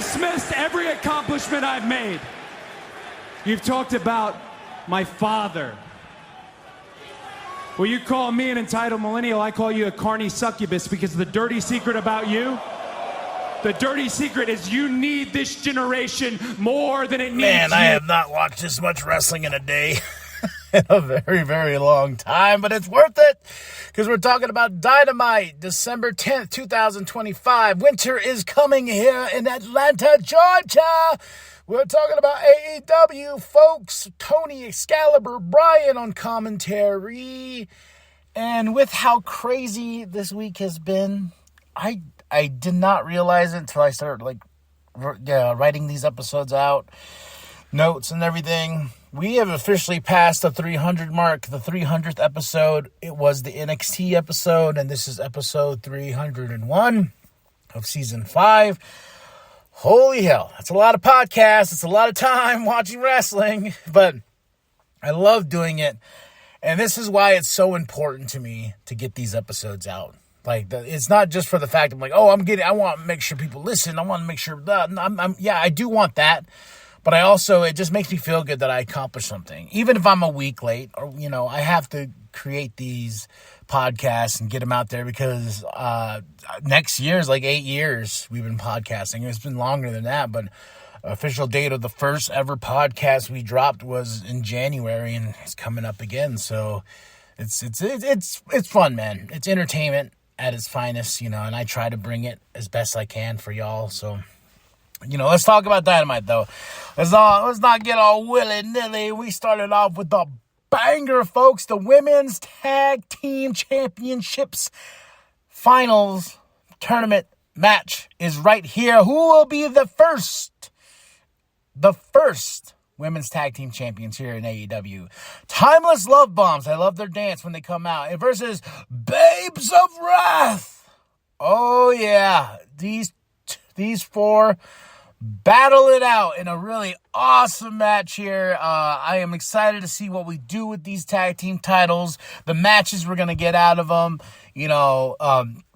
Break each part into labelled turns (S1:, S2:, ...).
S1: dismissed every accomplishment I've made. You've talked about my father. Well, you call me an entitled millennial, I call you a carny succubus, because the dirty secret about you, the dirty secret is you need this generation more than it needs you.
S2: Man, I have not watched this much wrestling in a day in a very, very long time, but it's worth it because we're talking about Dynamite, December 10th, 2025. Winter is coming here in Atlanta, Georgia. We're talking about AEW, folks. Tony, Excalibur, Brian on commentary. And with how crazy this week has been, I did not realize it until I started writing these episodes out, notes and everything. We have officially passed the 300 mark, the 300th episode. It was the NXT episode, and this is episode 301 of season 5. Holy hell, that's a lot of podcasts. It's a lot of time watching wrestling, but I love doing it. And this is why it's so important to me to get these episodes out. It's not just for the fact I want to make sure people listen. I want to make sure that I do want that. But it just makes me feel good that I accomplished something. Even if I'm a week late or, I have to create these podcasts and get them out there because next year is 8 years we've been podcasting. It's been longer than that, but official date of the first ever podcast we dropped was in January, and it's coming up again. So it's fun, man. It's entertainment at its finest, and I try to bring it as best I can for y'all. So, let's talk about Dynamite, though. Let's not get all willy-nilly. We started off with the banger, folks. The Women's Tag Team Championships Finals Tournament match is right here. Who will be the first Women's Tag Team Champions here in AEW? Timeless Love Bombs. I love their dance when they come out. Versus Babes of Wrath. Oh, yeah. These four battle it out in a really awesome match here. I am excited to see what we do with these tag team titles, the matches we're going to get out of them,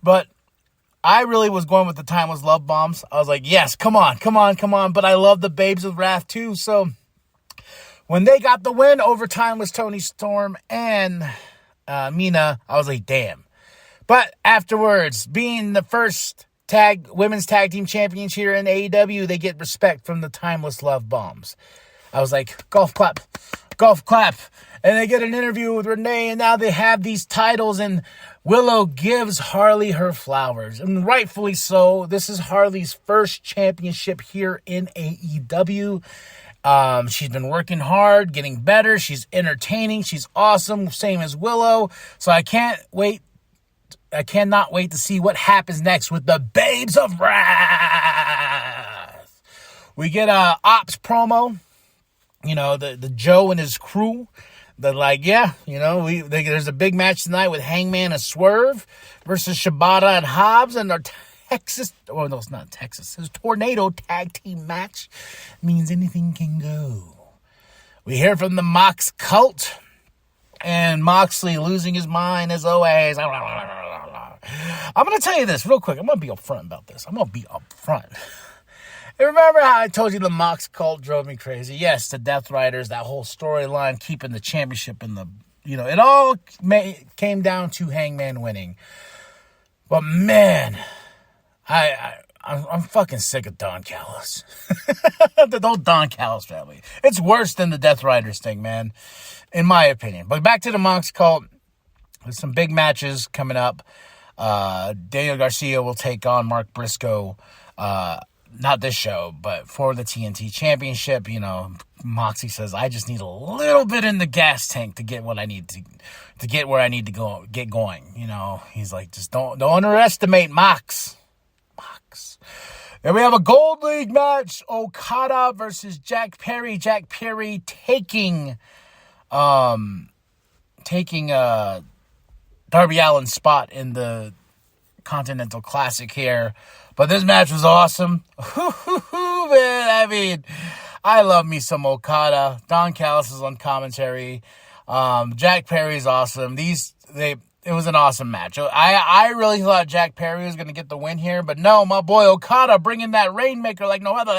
S2: but I really was going with the Timeless Love Bombs. I was like, yes, come on. But I love the Babes of Wrath too. So when they got the win over Timeless Tony Storm and Mina, I was like, damn. But afterwards, being the first women's tag team champions here in AEW, they get respect from the Timeless Love Bombs. I was like, golf clap. And they get an interview with Renee, and now they have these titles, and Willow gives Harley her flowers, and rightfully so. This is Harley's first championship here in AEW. She's been working hard, getting better. She's entertaining. She's awesome, same as Willow. So I cannot wait to see what happens next with the Babes of Wrath. We get a Ops promo, the Joe and his crew. They're like, there's a big match tonight with Hangman and Swerve versus Shibata and Hobbs, and our it's not Texas. It's a Tornado tag team match. Means anything can go. We hear from the Mox cult, and Moxley losing his mind as always. I'm going to tell you this real quick. I'm going to be upfront about this. And remember how I told you the Mox cult drove me crazy? Yes, the Death Riders, that whole storyline, keeping the championship in the, it all came down to Hangman winning. But man, I'm fucking sick of Don Callis. The whole Don Callis family. It's worse than the Death Riders thing, man, in my opinion. But back to the Mox cult. There's some big matches coming up. Daniel Garcia will take on Mark Briscoe. Not this show, but for the TNT Championship. Moxie says, I just need a little bit in the gas tank to get what I need to get where I need to get going. He's like, just don't underestimate Mox. Then we have a Gold League match. Okada versus Jack Perry. Jack Perry taking Darby Allin's spot in the Continental Classic here. But this match was awesome. Man, I love me some Okada. Don Callis is on commentary. Jack Perry's awesome. it was an awesome match. I really thought Jack Perry was going to get the win here, but no, my boy Okada bringing that Rainmaker like no other,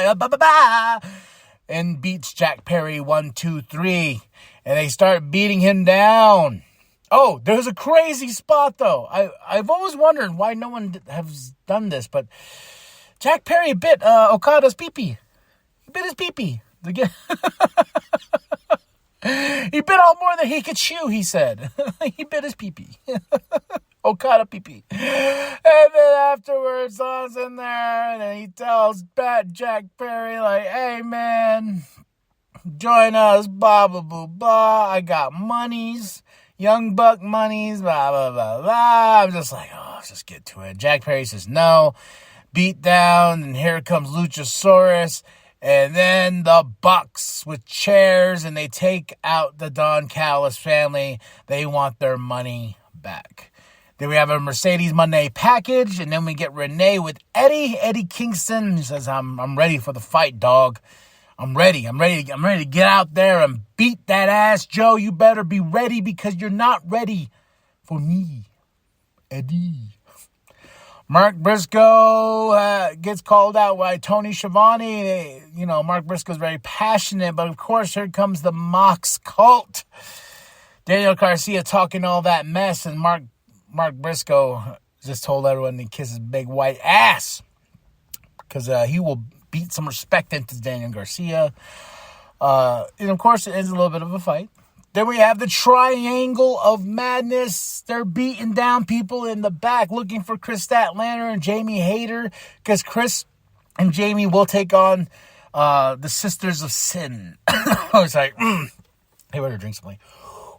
S2: and beats Jack Perry 1, 2, 3, and they start beating him down. Oh, there's a crazy spot though. I've always wondered why no one has done this, but Jack Perry bit Okada's pee-pee. He bit his pee-pee. He bit off more than he could chew, he said. He bit his pee-pee. Okada pee-pee. And then afterwards, Don's in there, and then he tells Jack Perry, like, hey, man, join us, blah, blah, blah, blah. I got monies, young buck monies, blah, blah, blah, blah. I'm just like, oh, let's just get to it. Jack Perry says no. Beat down, and here comes Luchasaurus. And then the Bucks with chairs, and they take out the Don Callis family. They want their money back. Then we have a Mercedes Monday package, and then we get Renee with Eddie Kingston. He says, I'm ready for the fight, dog. I'm ready to get out there and beat that ass, Joe. You better be ready because you're not ready for me, Eddie. Mark Briscoe gets called out by Tony Schiavone. Mark Briscoe's very passionate, but of course, here comes the Mox cult. Daniel Garcia talking all that mess, and Mark Briscoe just told everyone to kiss his big white ass because he will beat some respect into Daniel Garcia. And of course, it ends a little bit of a fight. Then we have the Triangle of Madness. They're beating down people in the back looking for Chris Statlander and Jamie Hayter because Chris and Jamie will take on the Sisters of Sin. I was like, hey, better drink something.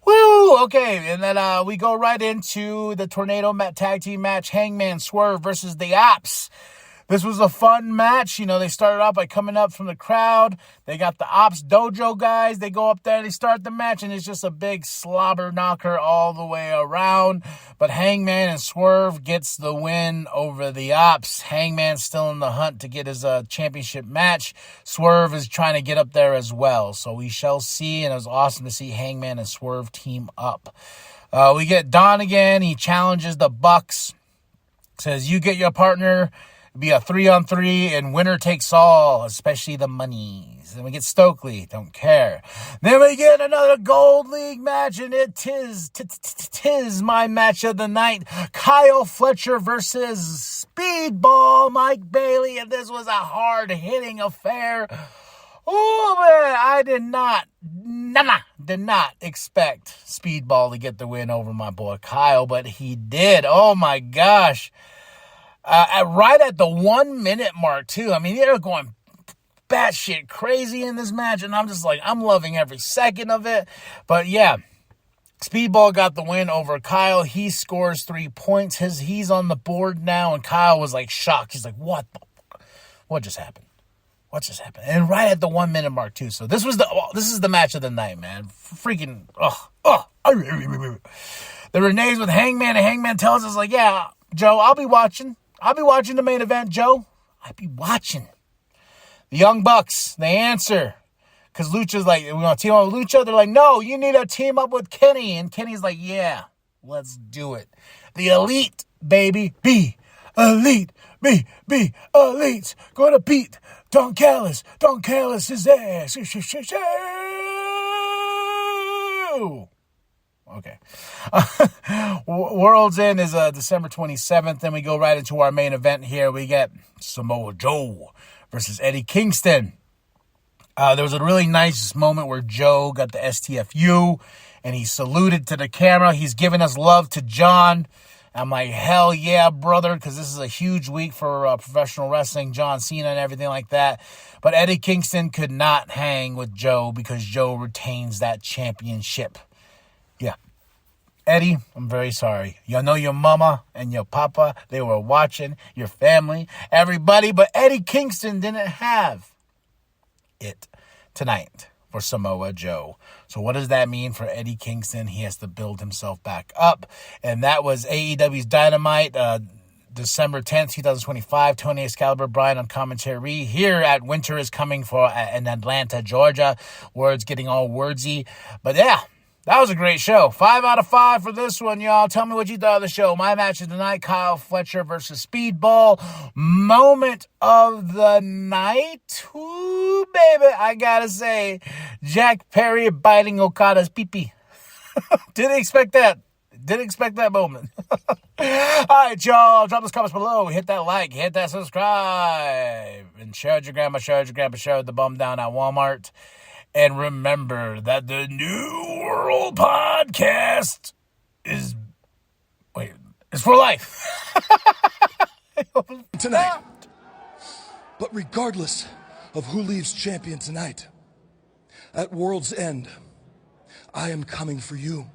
S2: Woo! Okay, and then we go right into the Tornado Tag Team match, Hangman Swerve versus the Ops. This was a fun match. They started off by coming up from the crowd. They got the Ops Dojo guys. They go up there, they start the match, and it's just a big slobber knocker all the way around. But Hangman and Swerve gets the win over the Ops. Hangman's still in the hunt to get his championship match. Swerve is trying to get up there as well. So we shall see, and it was awesome to see Hangman and Swerve team up. We get Don again. He challenges the Bucks. Says, you get your partner. Be a 3-on-3 and winner takes all, especially the monies. Then we get Stokely, don't care. Then we get another Gold League match, and it tis my match of the night. Kyle Fletcher versus Speedball Mike Bailey, and this was a hard-hitting affair. Oh, man, I did not expect Speedball to get the win over my boy Kyle, but he did. Oh, my gosh. Right at the 1 minute mark, too. I mean, they're going batshit crazy in this match, and I'm just like, I'm loving every second of it. But yeah, Speedball got the win over Kyle. He scores 3 points. He's on the board now, and Kyle was like shocked. He's like, what just happened? What just happened? And right at the 1 minute mark, too. So this is the match of the night, man. Freaking, The Renee's with Hangman, and Hangman tells us, like, yeah, Joe, I'll be watching the main event, Joe. I'll be watching. The Young Bucks, they answer. Because Lucha's like, we want to team up with Lucha? They're like, no, you need to team up with Kenny. And Kenny's like, yeah, let's do it. The Elite, baby. Be elite. Be elite. Going to beat Don Callis. Don Callis' ass. Okay. World's End is December 27th. Then we go right into our main event here. We get Samoa Joe versus Eddie Kingston. There was a really nice moment where Joe got the STFU and he saluted to the camera. He's giving us love to John. I'm like, hell yeah, brother, because this is a huge week for professional wrestling, John Cena and everything like that. But Eddie Kingston could not hang with Joe because Joe retains that championship. Yeah. Eddie, I'm very sorry. You know your mama and your papa, they were watching, your family, everybody, but Eddie Kingston didn't have it tonight for Samoa Joe. So what does that mean for Eddie Kingston? He has to build himself back up. And that was AEW's Dynamite, December 10th, 2025. Tony Excalibur, Brian on commentary here at Winter is Coming in Atlanta, Georgia. Words getting all wordsy. But yeah. That was a great show. 5 out of 5 for this one, y'all. Tell me what you thought of the show. My match of the night, Kyle Fletcher versus Speedball. Moment of the night. Ooh, baby. I gotta say, Jack Perry biting Okada's pee-pee. Didn't expect that. Didn't expect that moment. All right, y'all. Drop those comments below. Hit that like. Hit that subscribe. And share with your grandma. Share with your grandpa. Share with the bum down at Walmart. And remember that the New World Podcast is for life.
S3: Tonight. But regardless of who leaves champion tonight, at World's End, I am coming for you.